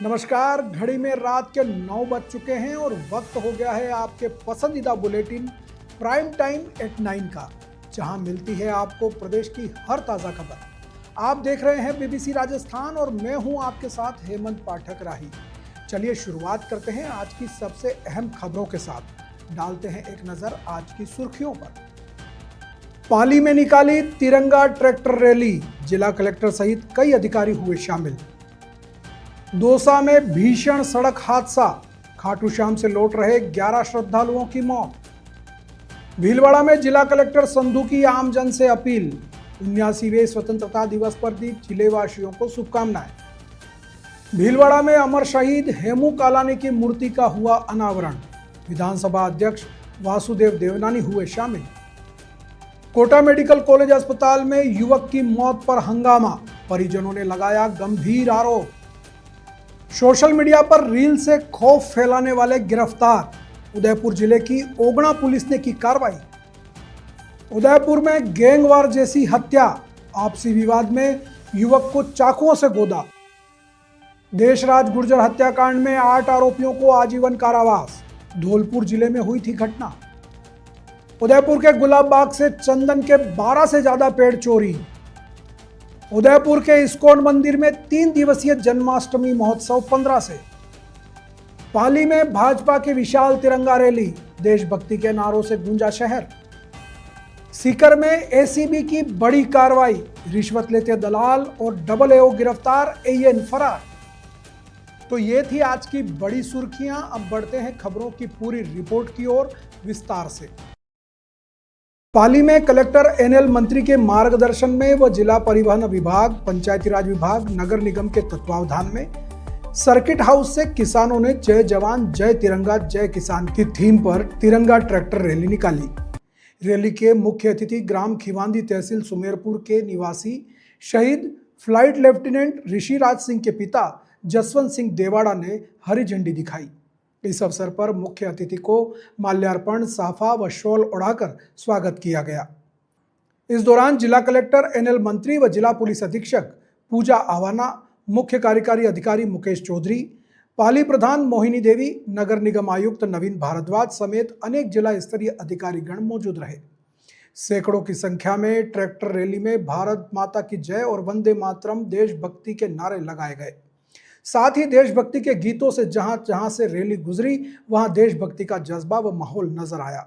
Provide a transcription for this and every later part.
नमस्कार। घड़ी में रात के 9 बज चुके हैं और वक्त हो गया है आपके पसंदीदा बुलेटिन प्राइम टाइम एट 9 का, जहां मिलती है आपको प्रदेश की हर ताज़ा खबर। आप देख रहे हैं बीबीसी राजस्थान और मैं हूं आपके साथ हेमंत पाठक राही। चलिए शुरुआत करते हैं आज की सबसे अहम खबरों के साथ। डालते हैं एक नज़र आज की सुर्खियों पर। पाली में निकाली तिरंगा ट्रैक्टर रैली, जिला कलेक्टर सहित कई अधिकारी हुए शामिल। दौसा में भीषण सड़क हादसा, खाटू श्याम से लौट रहे 11 श्रद्धालुओं की मौत। भीलवाड़ा में जिला कलेक्टर संधू की आमजन से अपील, 79वें स्वतंत्रता दिवस पर दी जिलेवासियों को शुभकामनाएं। भीलवाड़ा में अमर शहीद हेमू कालानी की मूर्ति का हुआ अनावरण, विधानसभा अध्यक्ष वासुदेव देवनानी हुए शामिल। कोटा मेडिकल कॉलेज अस्पताल में युवक की मौत पर हंगामा, परिजनों ने लगाया गंभीर आरोप। सोशल मीडिया पर रील से खौफ फैलाने वाले गिरफ्तार, उदयपुर जिले की ओगना पुलिस ने की कार्रवाई। उदयपुर में गैंगवार जैसी हत्या, आपसी विवाद में युवक को चाकुओं से गोदा। देशराज गुर्जर हत्याकांड में 8 आरोपियों को आजीवन कारावास, धौलपुर जिले में हुई थी घटना। उदयपुर के गुलाब बाग से चंदन के 12 से ज्यादा पेड़ चोरी। उदयपुर के इस्कॉन मंदिर में 3 दिवसीय जन्माष्टमी महोत्सव 15 से। पाली में भाजपा की विशाल तिरंगा रैली, देशभक्ति के नारों से गूंजा शहर। सीकर में एसीबी की बड़ी कार्रवाई, रिश्वत लेते दलाल और डबल एओ गिरफ्तार, एएन फरार। तो ये थी आज की बड़ी सुर्खियां। अब बढ़ते हैं खबरों की पूरी रिपोर्ट की ओर विस्तार से। पाली में कलेक्टर एनएल मंत्री के मार्गदर्शन में व जिला परिवहन विभाग, पंचायती राज विभाग, नगर निगम के तत्वावधान में सर्किट हाउस से किसानों ने जय जवान जय तिरंगा जय किसान की थीम पर तिरंगा ट्रैक्टर रैली निकाली। रैली के मुख्य अतिथि ग्राम खिवांदी तहसील सुमेरपुर के निवासी शहीद फ्लाइट लेफ्टिनेंट ऋषिराज सिंह के पिता जसवंत सिंह देवाड़ा ने हरी झंडी दिखाई। इस अवसर पर मुख्य अतिथि को माल्यार्पण, साफा व शॉल ओढ़ाकर स्वागत किया गया। इस दौरान जिला कलेक्टर एनएल मंत्री व जिला पुलिस अधीक्षक पूजा आवाना, मुख्य कार्यकारी अधिकारी मुकेश चौधरी, पाली प्रधान मोहिनी देवी, नगर निगम आयुक्त नवीन भारद्वाज समेत अनेक जिला स्तरीय अधिकारीगण मौजूद रहे। सैकड़ों की संख्या में ट्रैक्टर रैली में भारत माता की जय और वंदे मातरम देशभक्ति के नारे लगाए गए। साथ ही देशभक्ति के गीतों से जहां जहां से रैली गुजरी वहां देशभक्ति का जज्बा व माहौल नजर आया।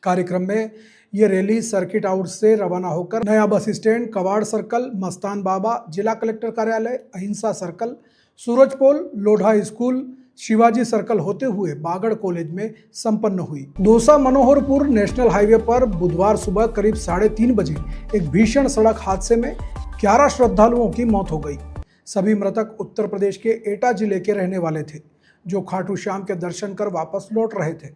कार्यक्रम में ये रैली सर्किट हाउस से रवाना होकर नया बस स्टैंड, कवाड़ सर्कल, मस्तान बाबा, जिला कलेक्टर कार्यालय, अहिंसा circle, Surajpol, Lodha school, Shivaji circle होते हुए बागड़ कॉलेज में संपन्न हुई। दौसा मनोहरपुर नेशनल हाईवे पर बुधवार सुबह करीब 3:30 बजे एक भीषण सड़क हादसे में 11 श्रद्धालुओं की मौत हो गई। सभी मृतक उत्तर प्रदेश के एटा जिले के रहने वाले थे, जो खाटू श्याम के दर्शन कर वापस लौट रहे थे।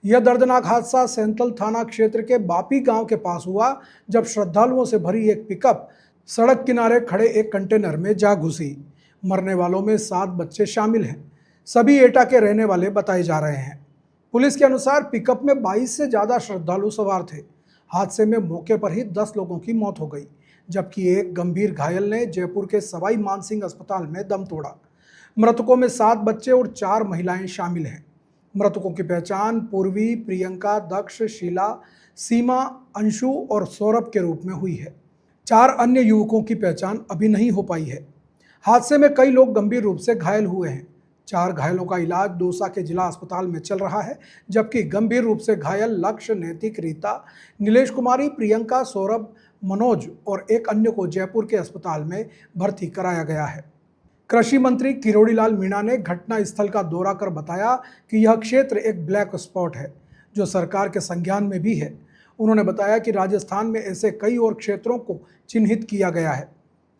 यह दर्दनाक हादसा सैंतल थाना क्षेत्र के बापी गांव के पास हुआ, जब श्रद्धालुओं से भरी एक पिकअप सड़क किनारे खड़े एक कंटेनर में जा घुसी। मरने वालों में 7 बच्चे शामिल हैं। सभी एटा के रहने वाले बताए जा रहे हैं। पुलिस के अनुसार पिकअप में 22 से ज़्यादा श्रद्धालु सवार थे। हादसे में मौके पर ही 10 लोगों की मौत हो गई, जबकि एक गंभीर घायल ने जयपुर के सवाई मानसिंह अस्पताल में दम तोड़ा। मृतकों में 7 बच्चे और 4 महिलाएं शामिल हैं। मृतकों की पहचान पूर्वी, प्रियंका, दक्ष, शीला, सीमा, अंशु और सौरभ के रूप में हुई है। 4 अन्य युवकों की पहचान अभी नहीं हो पाई है। हादसे में कई लोग गंभीर रूप से घायल हुए हैं। 4 घायलों का इलाज दौसा के जिला अस्पताल में चल रहा है, जबकि गंभीर रूप से घायल लक्ष्य, नैतिक, रीता, नीलेश कुमारी, प्रियंका, सौरभ, मनोज और एक अन्य को जयपुर के अस्पताल में भर्ती कराया गया है। कृषि मंत्री किरोड़ी लाल मीणा ने घटना स्थल का दौरा कर बताया कि यह क्षेत्र एक ब्लैक स्पॉट है, जो सरकार के संज्ञान में भी है। उन्होंने बताया कि राजस्थान में ऐसे कई और क्षेत्रों को चिन्हित किया गया है।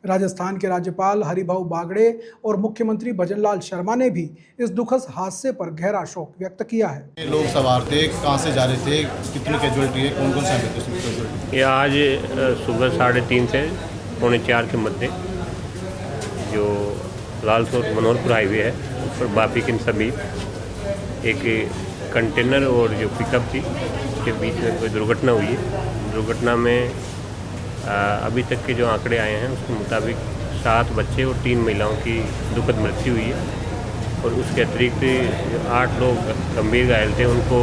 राजस्थान के राज्यपाल हरिभाऊ बागड़े और मुख्यमंत्री भजनलाल शर्मा ने भी इस दुखद हादसे पर गहरा शोक व्यक्त किया है। लोग सवार थे, कहाँ से जा रहे थे, कितनी कैजुअलिटी है, कौन कौन से? ये आज सुबह 3:30 से 3:45 के मध्य जो लालसोट मनोहरपुर हाईवे है, उस पर बापी के समीप एक कंटेनर और जो पिकअप थी उसके बीच में कोई दुर्घटना हुई है। दुर्घटना में अभी तक के जो आंकड़े आए हैं उसके मुताबिक 7 बच्चे और 3 महिलाओं की दुखद मृत्यु हुई है और उसके अतिरिक्त 8 लोग गंभीर घायल थे, उनको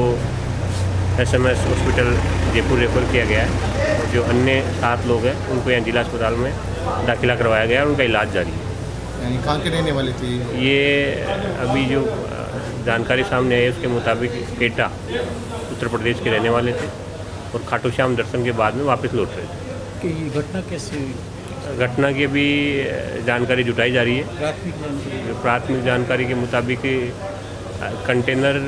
SMS हॉस्पिटल जयपुर रेफर किया गया है और जो अन्य 7 लोग हैं उनको यहाँ जिला अस्पताल में दाखिला करवाया गया है और उनका इलाज जारी है। यानी कहाँ के रहने वाले थे? ये अभी जो जानकारी सामने आई उसके मुताबिक एटा उत्तर प्रदेश के रहने वाले थे और खाटू श्याम दर्शन के बाद में वापस लौट रहे थे। कि ये घटना कैसे हुई? घटना की अभी जानकारी जुटाई जा रही है। प्राथमिक जानकारी के मुताबिक कंटेनर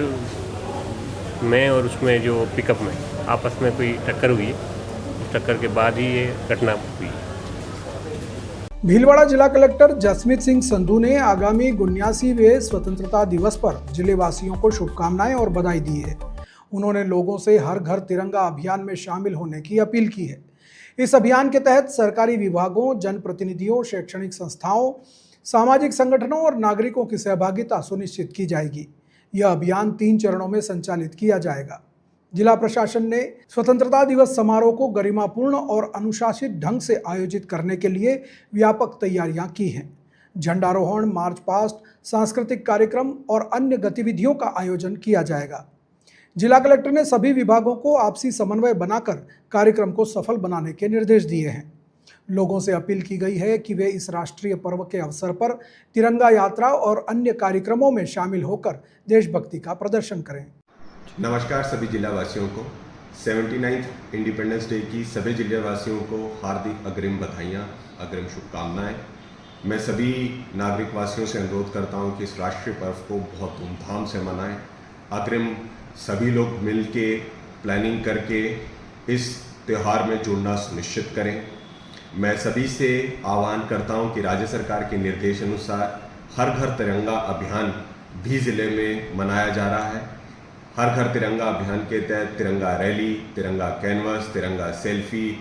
में और उसमें जो पिकअप में आपस में कोई टक्कर हुई है, उस टक्कर के बाद ही ये घटना हुई है। भीलवाड़ा जिला कलेक्टर जसमीत सिंह संधू ने आगामी 79वें स्वतंत्रता दिवस पर जिले वासियों को शुभकामनाएं और बधाई दी है। उन्होंने लोगों से हर घर तिरंगा अभियान में शामिल होने की अपील की है। इस अभियान के तहत सरकारी विभागों, जनप्रतिनिधियों, शैक्षणिक संस्थाओं, सामाजिक संगठनों और नागरिकों की सहभागिता सुनिश्चित की जाएगी। यह अभियान 3 चरणों में संचालित किया जाएगा। जिला प्रशासन ने स्वतंत्रता दिवस समारोह को गरिमापूर्ण और अनुशासित ढंग से आयोजित करने के लिए व्यापक तैयारियां की हैं। झंडारोहण, मार्च पास्ट, सांस्कृतिक कार्यक्रम और अन्य गतिविधियों का आयोजन किया जाएगा। जिला कलेक्टर ने सभी विभागों को आपसी समन्वय बनाकर कार्यक्रम को सफल बनाने के निर्देश दिए हैं। लोगों से अपील की गई है कि वे इस राष्ट्रीय पर्व के अवसर पर तिरंगा यात्रा और अन्य कार्यक्रमों में शामिल होकर देशभक्ति का प्रदर्शन करें। नमस्कार सभी जिला वासियों को 79th इंडिपेंडेंस डे की सभी जिले वासियों को हार्दिक अग्रिम बधाइयाँ, अग्रिम शुभकामनाएं। मैं सभी नागरिक वासियों से अनुरोध करता हूं कि इस राष्ट्रीय पर्व को बहुत धूमधाम से मनाएं। अग्रिम सभी लोग मिल के प्लानिंग करके इस त्यौहार में जुड़ना सुनिश्चित करें। मैं सभी से आह्वान करता हूं कि राज्य सरकार के निर्देश अनुसार हर घर तिरंगा अभियान भी ज़िले में मनाया जा रहा है। हर घर तिरंगा अभियान के तहत तिरंगा रैली, तिरंगा कैनवस, तिरंगा सेल्फी,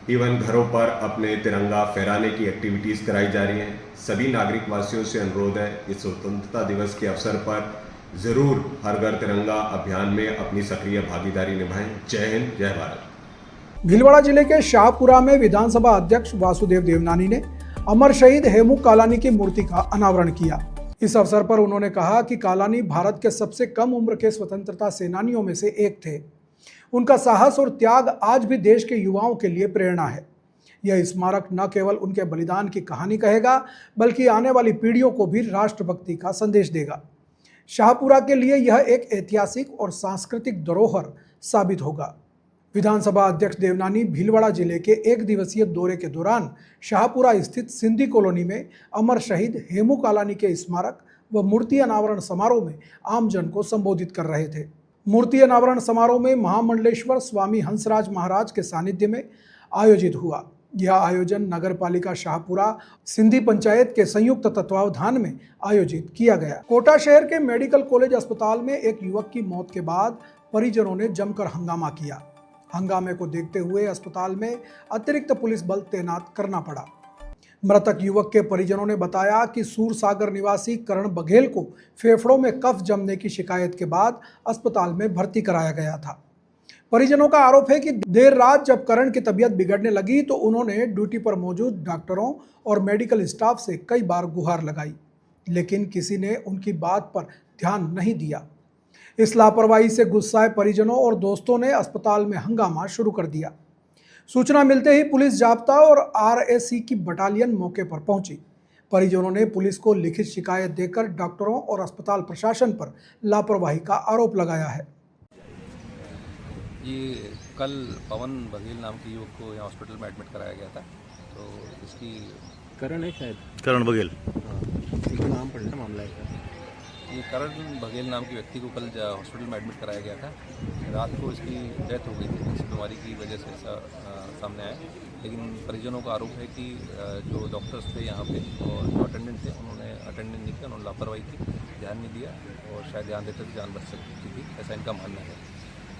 इवन घरों पर अपने तिरंगा फहराने की एक्टिविटीज़ कराई जा रही हैं। सभी नागरिक वासियों से अनुरोध है इस स्वतंत्रता दिवस के अवसर पर ज़रूर हर घर तिरंगा अभियान में अपनी सक्रिय भागीदारी निभाएं। जय हिंद, जय भारत। भीलवाड़ा जिले के शाहपुरा में विधानसभा अध्यक्ष वासुदेव देवनानी ने अमर शहीद हेमू कालानी की मूर्ति का अनावरण किया। इस अवसर पर उन्होंने कहा कि कालानी भारत के सबसे कम उम्र के स्वतंत्रता सेनानियों में से एक थे। उनका साहस और त्याग आज भी देश के युवाओं के लिए प्रेरणा है। यह स्मारक न केवल उनके बलिदान की कहानी कहेगा, बल्कि आने वाली पीढ़ियों को भी राष्ट्रभक्ति का संदेश देगा। शाहपुरा के लिए यह एक ऐतिहासिक और सांस्कृतिक धरोहर साबित होगा। विधानसभा अध्यक्ष देवनानी भीलवाड़ा जिले के 1 दिवसीय दौरे के दौरान शाहपुरा स्थित सिंधी कॉलोनी में अमर शहीद हेमू कालानी के स्मारक व मूर्ति अनावरण समारोह में आमजन को संबोधित कर रहे थे। मूर्ति अनावरण समारोह में महामंडलेश्वर स्वामी हंसराज महाराज के सानिध्य में आयोजित हुआ। यह आयोजन नगर पालिका शाहपुरा सिंधी पंचायत के संयुक्त तत्वावधान में आयोजित किया गया। कोटा शहर के मेडिकल कॉलेज अस्पताल में एक युवक की मौत के बाद परिजनों ने जमकर हंगामा किया। हंगामे को देखते हुए अस्पताल में अतिरिक्त पुलिस बल तैनात करना पड़ा। मृतक युवक के परिजनों ने बताया कि सूरसागर निवासी करण बघेल को फेफड़ों में कफ जमने की शिकायत के बाद अस्पताल में भर्ती कराया गया था। परिजनों का आरोप है कि देर रात जब करण की तबीयत बिगड़ने लगी तो उन्होंने ड्यूटी पर मौजूद डॉक्टरों और मेडिकल स्टाफ से कई बार गुहार लगाई, लेकिन किसी ने उनकी बात पर ध्यान नहीं दिया। इस लापरवाही से गुस्साए परिजनों और दोस्तों ने अस्पताल में हंगामा शुरू कर दिया। सूचना मिलते ही पुलिस जाब्ता और RAC की बटालियन मौके पर पहुंची। परिजनों ने पुलिस को लिखित शिकायत देकर डॉक्टरों और अस्पताल प्रशासन पर लापरवाही का आरोप लगाया है। ये कल पवन बघेल नाम के युवक को यहाँ हॉस्पिटल में एडमिट कराया गया था। तो इसकी करण है शायद, करण बघेल नाम पड़ना मामला है। ये करण बघेल नाम के व्यक्ति को कल हॉस्पिटल में एडमिट कराया गया था। रात को इसकी डेथ हो गई थी, किसी बीमारी की वजह से ऐसा सामने आया। लेकिन परिजनों का आरोप है कि जो डॉक्टर्स थे यहाँ पे और जो अटेंडेंट थे उन्होंने अटेंडेंट नहीं किया, उन्होंने लापरवाही की, ध्यान नहीं दिया और शायद ध्यान देते तो जान बच सकती थी, ऐसा इनका मानना है।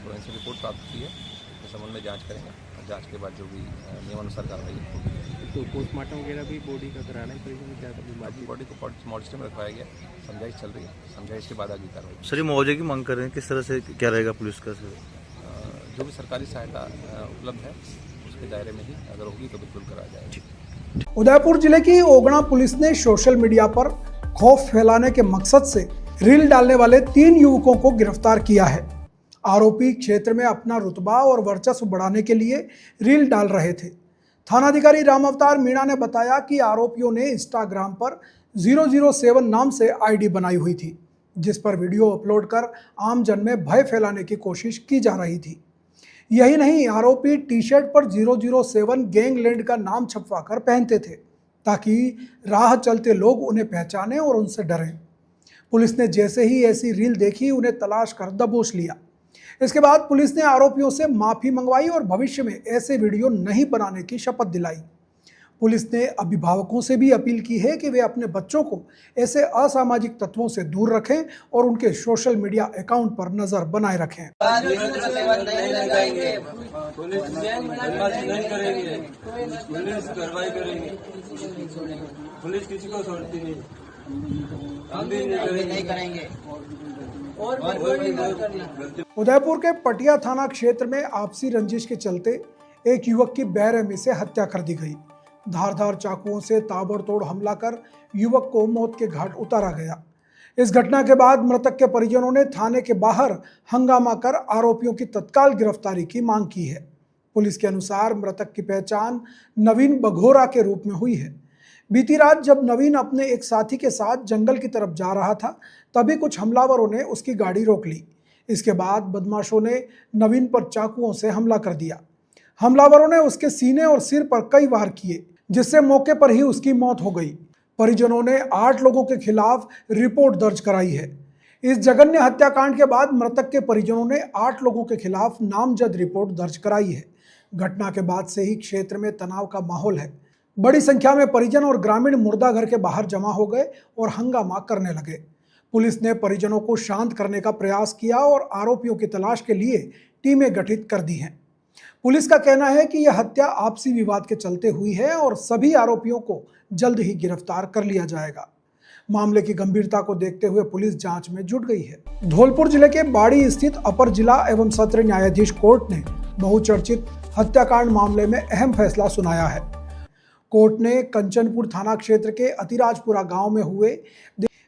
तो इनसे रिपोर्ट प्राप्त की है, इस संबंध में जाँच करेंगे और जाँच के बाद जो भी नियमानुसार कार्रवाई होगी। तो पोस्टमार्टम वगैरह भी बॉडी का कराना है, क्या बॉडी को मॉर्चरी में रखवाया गया, समझाइश चल रही है, समझाइश के बाद आगे कार्रवाई। सर, ये मुआवजे की मांग कर रहे हैं, किस तरह से क्या रहेगा पुलिस का? जो भी सरकारी सहायता उपलब्ध है उसके दायरे में ही अगर होगी तो बिल्कुल कराया जाएगा। उदयपुर जिले की ओगड़ा पुलिस ने सोशल मीडिया पर खौफ फैलाने के मकसद से रील डालने वाले 3 युवकों को गिरफ्तार किया है। आरोपी क्षेत्र में अपना रुतबा और वर्चस्व बढ़ाने के लिए रील डाल रहे थे। थानाधिकारी राम अवतार मीणा ने बताया कि आरोपियों ने इंस्टाग्राम पर 007 नाम से आईडी बनाई हुई थी, जिस पर वीडियो अपलोड कर आम जन में भय फैलाने की कोशिश की जा रही थी। यही नहीं, आरोपी टी शर्ट पर 007 गैंगलैंड का नाम छपवाकर पहनते थे ताकि राह चलते लोग उन्हें पहचानें और उनसे डरें। पुलिस ने जैसे ही ऐसी रील देखी, उन्हें तलाश कर दबोच लिया। इसके बाद पुलिस ने आरोपियों से माफ़ी मंगवाई और भविष्य में ऐसे वीडियो नहीं बनाने की शपथ दिलाई। पुलिस ने अभिभावकों से भी अपील की है कि वे अपने बच्चों को ऐसे असामाजिक तत्वों से दूर रखें और उनके सोशल मीडिया अकाउंट पर नज़र बनाए रखें। पुलिस किसी को छोड़ती नहीं, हम भी नहीं करेंगे। उदयपुर के पटिया थाना क्षेत्र में आपसी रंजिश के चलते एक युवक की बेरहमी से हत्या कर दी गई। धारदार चाकुओं से ताबड़तोड़ हमला कर युवक को मौत के घाट उतारा गया। इस घटना के बाद मृतक के परिजनों ने थाने के बाहर हंगामा कर आरोपियों की तत्काल गिरफ्तारी की मांग की है। पुलिस के अनुसार मृतक की पहचान नवीन बघोरा के रूप में हुई है। बीती रात जब नवीन अपने एक साथी के साथ जंगल की तरफ जा रहा था, तभी कुछ हमलावरों ने उसकी गाड़ी रोक ली। इसके बाद बदमाशों ने नवीन पर चाकुओं से हमला कर दिया। हमलावरों ने उसके सीने और सिर पर कई वार किए, जिससे मौके पर ही उसकी मौत हो गई। परिजनों ने 8 लोगों के खिलाफ रिपोर्ट दर्ज कराई है। इस जघन्य हत्याकांड के बाद मृतक के परिजनों ने 8 लोगों के खिलाफ नामजद रिपोर्ट दर्ज कराई है। घटना के बाद से ही क्षेत्र में तनाव का माहौल है। बड़ी संख्या में परिजन और ग्रामीण मुर्दा घर के बाहर जमा हो गए और हंगामा करने लगे। पुलिस ने परिजनों को शांत करने का प्रयास किया और आरोपियों की तलाश के लिए टीमें गठित कर दी हैं। पुलिस का कहना है कि यह हत्या आपसी विवाद के चलते हुई है और सभी आरोपियों को जल्द ही गिरफ्तार कर लिया जाएगा। मामले की गंभीरता को देखते हुए पुलिस जांच में जुट गई है। धौलपुर जिले के बाड़ी स्थित अपर जिला एवं सत्र न्यायाधीश कोर्ट ने बहुचर्चित हत्याकांड मामले में अहम फैसला सुनाया है। कोर्ट ने कंचनपुर थाना क्षेत्र के अतिराजपुरा गांव में हुए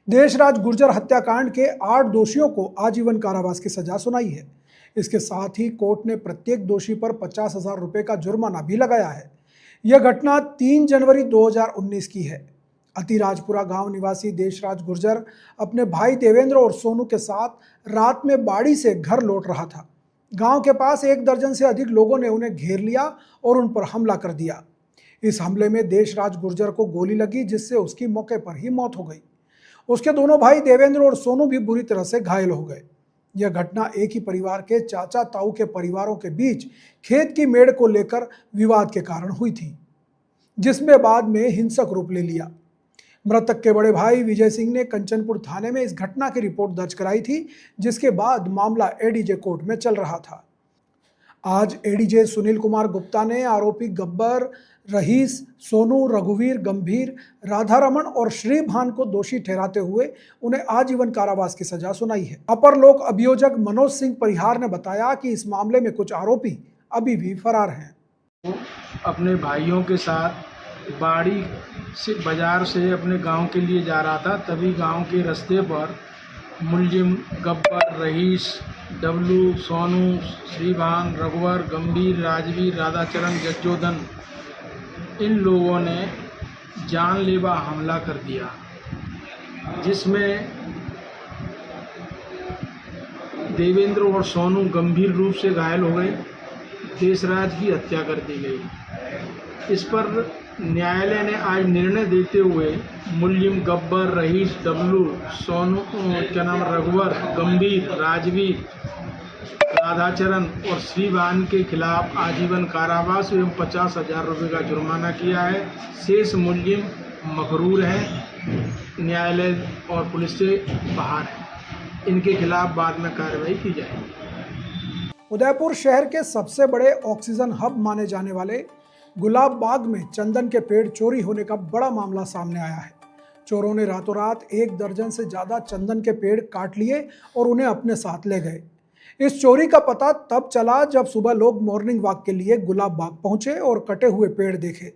देशराज गुर्जर हत्याकांड के 8 दोषियों को आजीवन कारावास की सजा सुनाई है। इसके साथ ही कोर्ट ने प्रत्येक दोषी पर 50,000 रुपये का जुर्माना भी लगाया है। यह घटना 3 जनवरी 2019 की है। अतिराजपुरा गांव निवासी देशराज गुर्जर अपने भाई देवेंद्र और सोनू के साथ रात में बाड़ी से घर लौट रहा था। गांव के पास 1 दर्जन से अधिक लोगों ने उन्हें घेर लिया और उन पर हमला कर दिया। इस हमले में देशराज गुर्जर को गोली लगी, जिससे उसकी मौके पर ही मौत हो गई। उसके दोनों भाई देवेंद्र और सोनू भी बुरी तरह से घायल हो गए। यह घटना एक ही परिवार के चाचा ताऊ के परिवारों के बीच खेत की मेड़ को लेकर विवाद के कारण हुई थी, जिसमें बाद में हिंसक रूप ले लिया। मृतक के बड़े भाई विजय सिंह ने कंचनपुर थाने में इस घटना की रिपोर्ट दर्ज कराई थी, जिसके बाद मामला एडीजे कोर्ट में चल रहा था। आज एडीजे सुनील कुमार गुप्ता ने आरोपी गब्बर, रहीस, सोनू, रघुवीर, गंभीर, राधारमण और श्रीभान को दोषी ठहराते हुए उन्हें आजीवन कारावास की सजा सुनाई है। अपर लोक अभियोजक मनोज सिंह परिहार ने बताया कि इस मामले में कुछ आरोपी अभी भी फरार हैं। अपने भाइयों के साथ बाड़ी से बाजार से अपने गांव के लिए जा रहा था, तभी गांव के रास्ते पर मुलजिम गब्बर, रहीस, डब्लू, सोनू, श्रीभान, रघुवर, गंभीर, राजवीर, राधाचरण, जज्जोधन, इन लोगों ने जानलेवा हमला कर दिया, जिसमें देवेंद्र और सोनू गंभीर रूप से घायल हो गए। देशराज की हत्या कर दी गई। इस पर न्यायालय ने आज निर्णय देते हुए मुलजिम गब्बर, रहीस, डब्लू, सोनू, रघुवर, गंभीर, राजवीर, राधाचरण और श्रीवान के खिलाफ आजीवन कारावास एवं 50,000 रुपये का जुर्माना किया है। शेष मुलजिम मकरूर हैं, न्यायालय और पुलिस से बाहर है। इनके खिलाफ बाद में कार्रवाई की जाएगी। उदयपुर शहर के सबसे बड़े ऑक्सीजन हब माने जाने वाले गुलाब बाग में चंदन के पेड़ चोरी होने का बड़ा मामला सामने आया है। चोरों ने रातों रात 1 दर्जन से ज़्यादा चंदन के पेड़ काट लिए और उन्हें अपने साथ ले गए। इस चोरी का पता तब चला जब सुबह लोग मॉर्निंग वॉक के लिए गुलाब बाग पहुंचे और कटे हुए पेड़ देखे।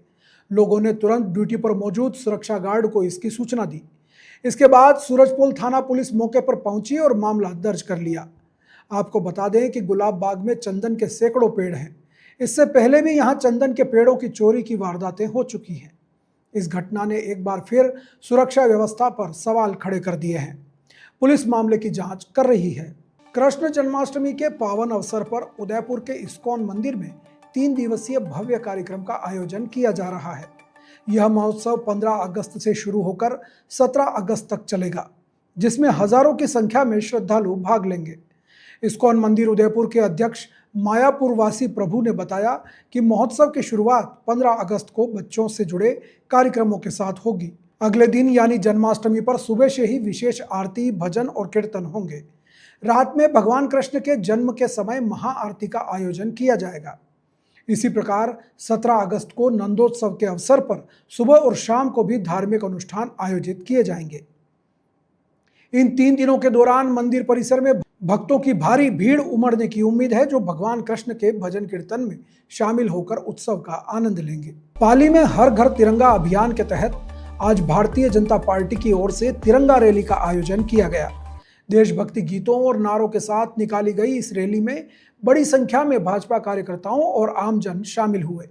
लोगों ने तुरंत ड्यूटी पर मौजूद सुरक्षा गार्ड को इसकी सूचना दी। इसके बाद सूरजपोल थाना पुलिस मौके पर पहुंची और मामला दर्ज कर लिया। आपको बता दें कि गुलाब बाग में चंदन के सैकड़ों पेड़ हैं। इससे पहले भी यहां चंदन के पेड़ों की चोरी की वारदातें हो चुकी हैं। इस घटना ने एक बार फिर सुरक्षा व्यवस्था पर सवाल खड़े कर दिए हैं। पुलिस मामले की जांच कर रही है। कृष्ण जन्माष्टमी के पावन अवसर पर उदयपुर के इस्कॉन मंदिर में 3 दिवसीय भव्य कार्यक्रम का आयोजन किया जा रहा है। यह महोत्सव 15 अगस्त से शुरू होकर 17 अगस्त तक चलेगा, जिसमें हजारों की संख्या में श्रद्धालु भाग लेंगे। इस्कॉन मंदिर उदयपुर के अध्यक्ष मायापुर वासी प्रभु ने बताया कि महोत्सव की शुरुआत 15 अगस्त को बच्चों से जुड़े कार्यक्रमों के साथ होगी। अगले दिन यानी जन्माष्टमी पर सुबह से ही विशेष आरती, भजन और कीर्तन होंगे। रात में भगवान कृष्ण के जन्म के समय महाआरती का आयोजन किया जाएगा। इसी प्रकार 17 अगस्त को नंदोत्सव के अवसर पर सुबह और शाम को भी धार्मिक अनुष्ठान आयोजित किए जाएंगे। इन 3 दिनों के दौरान मंदिर परिसर में भक्तों की भारी भीड़ उमड़ने की उम्मीद है, जो भगवान कृष्ण के भजन कीर्तन में शामिल होकर उत्सव का आनंद लेंगे। पाली में हर घर तिरंगा अभियान के तहत आज भारतीय जनता पार्टी की ओर से तिरंगा रैली का आयोजन किया गया। देशभक्ति गीतों और नारों के साथ निकाली गई इस रैली में बड़ी संख्या में भाजपा कार्यकर्ताओं और आमजन शामिल हुए।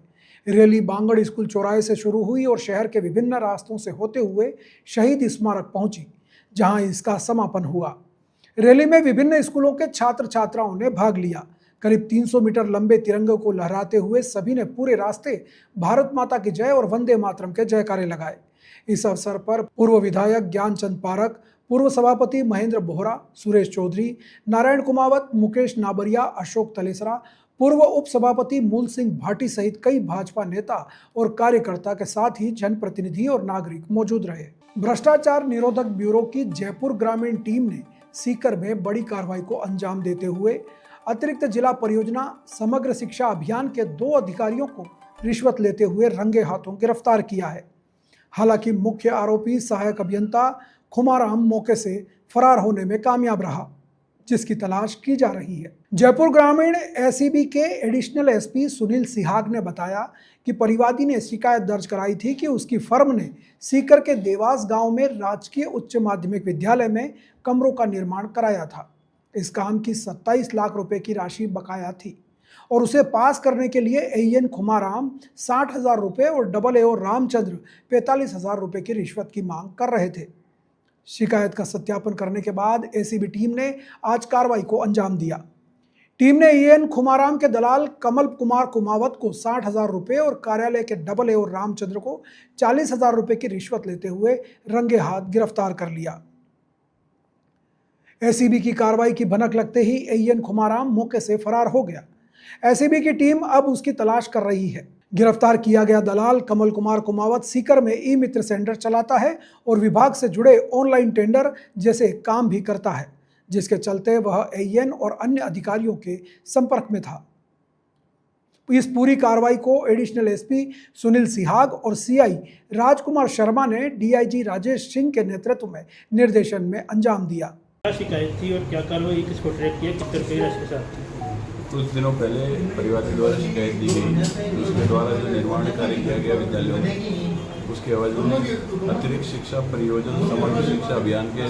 रैली बांगड़ स्कूल चौराहे से शुरू हुई और शहर के विभिन्न रास्तों से होते हुए शहीद स्मारक पहुंची, जहां इसका समापन हुआ। रैली में विभिन्न स्कूलों के छात्र छात्राओं ने भाग लिया। करीब 300 मीटर लंबे तिरंगे को लहराते हुए सभी ने पूरे रास्ते भारत माता की जय और वंदे मातरम के जयकारे लगाए। इस अवसर पर पूर्व विधायक ज्ञानचंद पारक, पूर्व सभापति महेंद्र बोहरा, सुरेश चौधरी, नारायण कुमावत, मुकेश नाबरिया, अशोक तलेसरा, पूर्व उप सभापति मूल सिंह भाटी सहित कई भाजपा नेता और कार्यकर्ता के साथ ही जनप्रतिनिधि और नागरिक मौजूद रहे। भ्रष्टाचार निरोधक ब्यूरो की जयपुर ग्रामीण टीम ने सीकर में बड़ी कार्रवाई को अंजाम देते हुए अतिरिक्त जिला परियोजना समग्र शिक्षा अभियान के 2 अधिकारियों को रिश्वत लेते हुए रंगे हाथों गिरफ्तार किया है। हालांकि मुख्य आरोपी सहायक अभियंता खुमाराम मौके से फरार होने में कामयाब रहा, जिसकी तलाश की जा रही है। जयपुर ग्रामीण एसीबी के एडिशनल एसपी सुनील सिहाग ने बताया कि परिवादी ने शिकायत दर्ज कराई थी कि उसकी फर्म ने सीकर के देवास गांव में राजकीय उच्च माध्यमिक विद्यालय में कमरों का निर्माण कराया था। इस काम की 27 लाख रुपए की राशि बकाया थी और उसे पास करने के लिए एएन खुमाराम 60,000 रुपये और AA रामचंद्र 45,000 रुपये की रिश्वत की मांग कर रहे थे। शिकायत का सत्यापन करने के बाद एसीबी टीम ने आज कार्रवाई को अंजाम दिया। टीम ने एएन खुमाराम के दलाल कमल कुमार कुमावत को 60,000 रुपये और कार्यालय के AA रामचंद्र को 40,000 रुपये की रिश्वत लेते हुए रंगे हाथ गिरफ्तार कर लिया। एसीबी की कार्रवाई की भनक लगते ही एएन खुमाराम मौके से फरार हो गया। एसीबी की टीम अब उसकी तलाश कर रही है। गिरफ्तार किया गया दलाल कमल कुमार कुमावत सीकर में ई मित्र सेंटर चलाता है और विभाग से जुड़े ऑनलाइन टेंडर जैसे काम भी करता है, जिसके चलते वह एएन और अन्य अधिकारियों के संपर्क में था। इस पूरी कार्रवाई को एडिशनल एसपी सुनील सिहाग और सीआई राजकुमार शर्मा ने डीआईजी राजेश सिंह के नेतृत्व में निर्देशन में अंजाम दिया। क्या शिकायत थी और क्या कार्रवाई किसको ट्रैक किया, कितने रुपये राशि के साथ? कुछ दिनों पहले परिवार के द्वारा शिकायत दी गई। उसके द्वारा जो निर्माण कार्य किया गया विद्यालयों में, उसके एवज में अतिरिक्त शिक्षा परियोजना समग्र शिक्षा अभियान के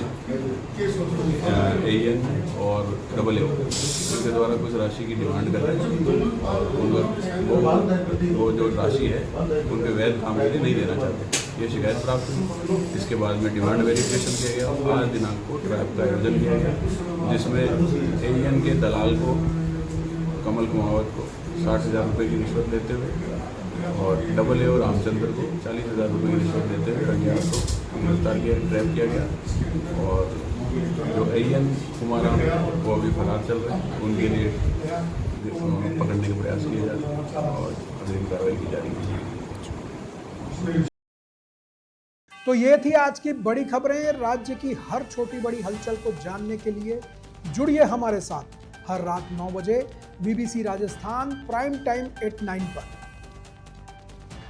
एएन और AA उसके द्वारा कुछ राशि की डिमांड कर रहे हैं और वो जो राशि है उनके वैध काम के लिए नहीं देना चाहते। ये शिकायत प्राप्त हुई। इसके बाद में डिमांड वेरिफिकेशन किया गया और 5 दिनांक को ट्रैप का आयोजन किया गया, जिसमें एएन के दलाल को कमल कुमावत को 60,000 रुपये की रिश्वत देते हुए और AA और रामचंद्र को 40,000 रुपये की रिश्वत देते हुए रंगे हाथ को गिरफ्तार किया, ट्रैप किया गया। और जो एएन कुमाराम वो अभी फरार चल रहे हैं, उनके लिए पकड़ने के प्रयास किए जा रहे हैं और अग्रिम कार्रवाई की जा रही है। तो ये थी आज की बड़ी खबरें। राज्य की हर छोटी बड़ी हलचल को जानने के लिए जुड़िए हमारे साथ हर रात 9 बजे BBC राजस्थान प्राइम टाइम 8-9 पर।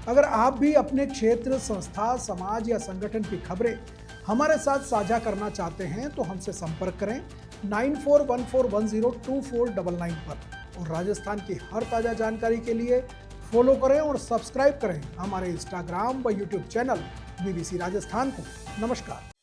अगर आप भी अपने क्षेत्र, संस्था, समाज या संगठन की खबरें हमारे साथ साझा करना चाहते हैं तो हमसे संपर्क करें 9414102499 पर। और राजस्थान की हर ताज़ा जानकारी के लिए फॉलो करें और सब्सक्राइब करें हमारे इंस्टाग्राम व यूट्यूब चैनल BBC राजस्थान को। नमस्कार।